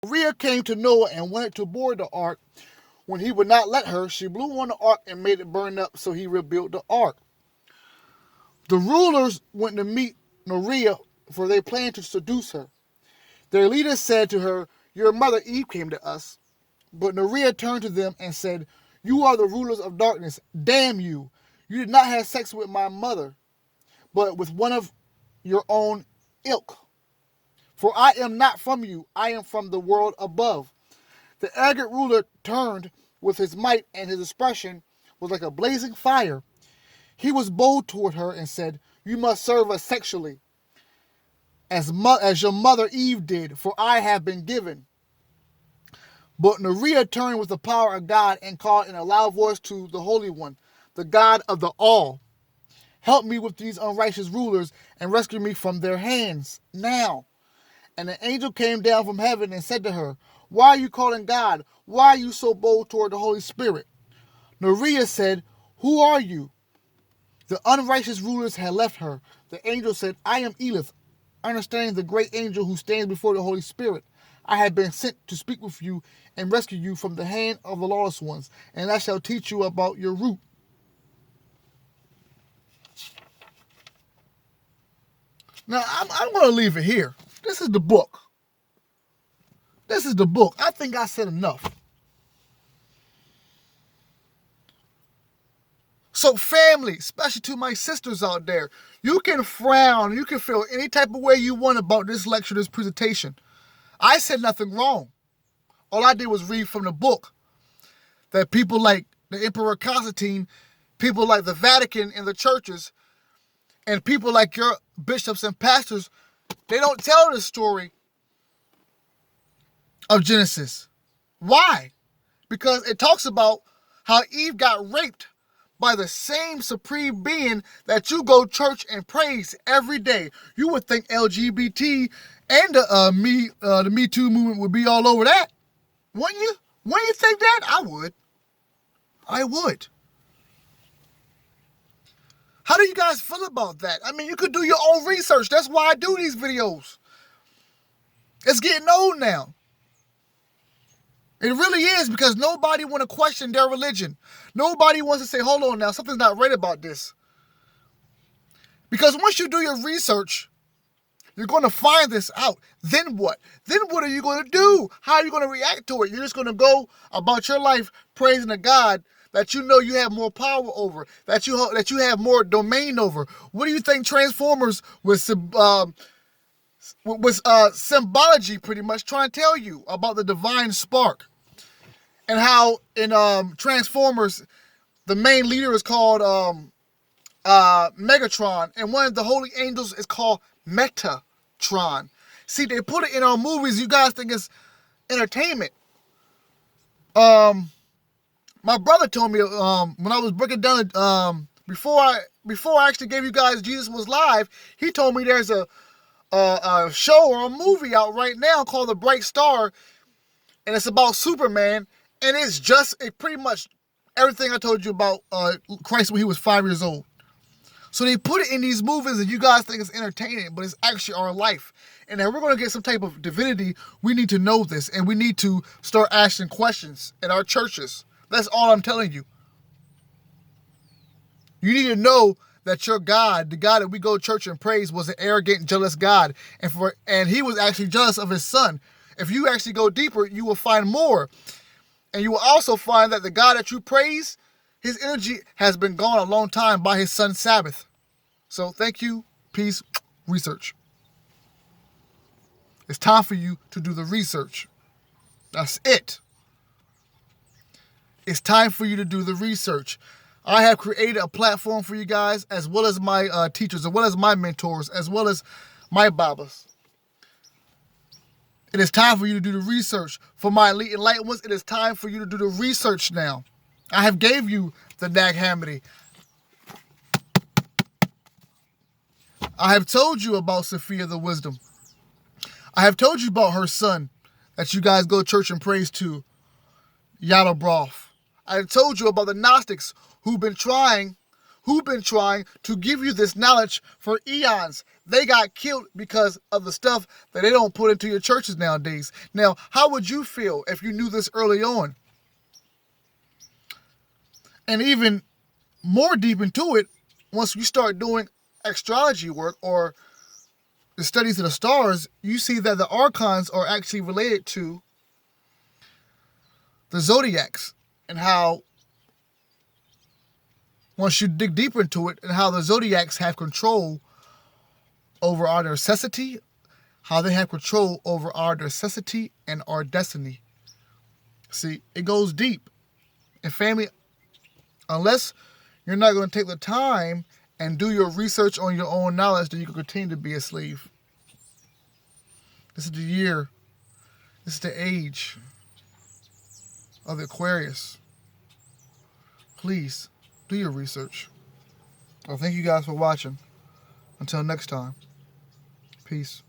Maria came to Noah and wanted to board the ark. When he would not let her, she blew on the ark and made it burn up, so he rebuilt the ark. The rulers went to meet Maria, for they planned to seduce her. Their leader said to her, "Your mother Eve came to us." But Maria turned to them and said, "You are the rulers of darkness. Damn you! You did not have sex with my mother, but with one of your own ilk. For I am not from you, I am from the world above." The arrogant ruler turned with his might, and his expression was like a blazing fire. He was bold toward her and said, "You must serve us sexually, as your mother Eve did, for I have been given." But Nerea turned with the power of God and called in a loud voice to the Holy One, the God of the all, "Help me with these unrighteous rulers and rescue me from their hands now." And an angel came down from heaven and said to her, "Why are you calling God? Why are you so bold toward the Holy Spirit?" Nerea said, "Who are you?" The unrighteous rulers had left her. The angel said, "I am Elith, understanding the great angel who stands before the Holy Spirit. I have been sent to speak with you and rescue you from the hand of the lawless ones, and I shall teach you about your root." Now, I'm going to leave it here. This is the book. This is the book. I think I said enough. So family, especially to my sisters out there, you can frown, you can feel any type of way you want about this lecture, this presentation. I said nothing wrong. All I did was read from the book that people like the Emperor Constantine, people like the Vatican and the churches, and people like your bishops and pastors, they don't tell the story of Genesis. Why? Because it talks about how Eve got raped by the same supreme being that you go church and praise every day. You would think LGBT and the Me Too movement would be all over that. Wouldn't you? Wouldn't you think that? I would. I would. How do you guys feel about that? I mean, you could do your own research. That's why I do these videos. It's getting old now. It really is, because nobody want to question their religion. Nobody wants to say, hold on now, something's not right about this. Because once you do your research, you're going to find this out. Then what? Then what are you going to do? How are you going to react to it? You're just going to go about your life praising a God that you know you have more power over, that you have more domain over. What do you think Transformers was symbology pretty much trying to tell you about the divine spark? And how in Transformers, the main leader is called Megatron, and one of the holy angels is called Metatron. See, they put it in our movies. You guys think it's entertainment. My brother told me when I was breaking down before I actually gave you guys Jesus Was Live, he told me there's a show or a movie out right now called The Bright Star, and it's about Superman. And it's just pretty much everything I told you about Christ when he was 5 years old. So they put it in these movies and you guys think it's entertaining, but it's actually our life. And if we're going to get some type of divinity, we need to know this. And we need to start asking questions in our churches. That's all I'm telling you. You need to know that your God, the God that we go to church and praise, was an arrogant, jealous God. And he was actually jealous of his son. If you actually go deeper, you will find more. And you will also find that the God that you praise, his energy has been gone a long time by his son Sabbath. So thank you, peace, research. It's time for you to do the research. That's it. It's time for you to do the research. I have created a platform for you guys, as well as my teachers, as well as my mentors, as well as my Babas. It is time for you to do the research. For my elite enlightened ones, it is time for you to do the research now. I have gave you the Nag Hammadi. I have told you about Sophia the Wisdom. I have told you about her son that you guys go to church and praise to, Yalobroth. I have told you about the Gnostics who've been trying who've been trying to give you this knowledge for eons. They got killed because of the stuff that they don't put into your churches nowadays. Now, how would you feel if you knew this early on? And even more deep into it, once you start doing astrology work or the studies of the stars, you see that the archons are actually related to the zodiacs, and how once you dig deeper into it, and how the zodiacs have control over our necessity, how they have control over our necessity and our destiny. See, it goes deep. And family, unless you're not going to take the time and do your research on your own knowledge, then you can continue to be a slave. This is the year, this is the age of the Aquarius. Please do your research. Well, thank you guys for watching. Until next time, peace.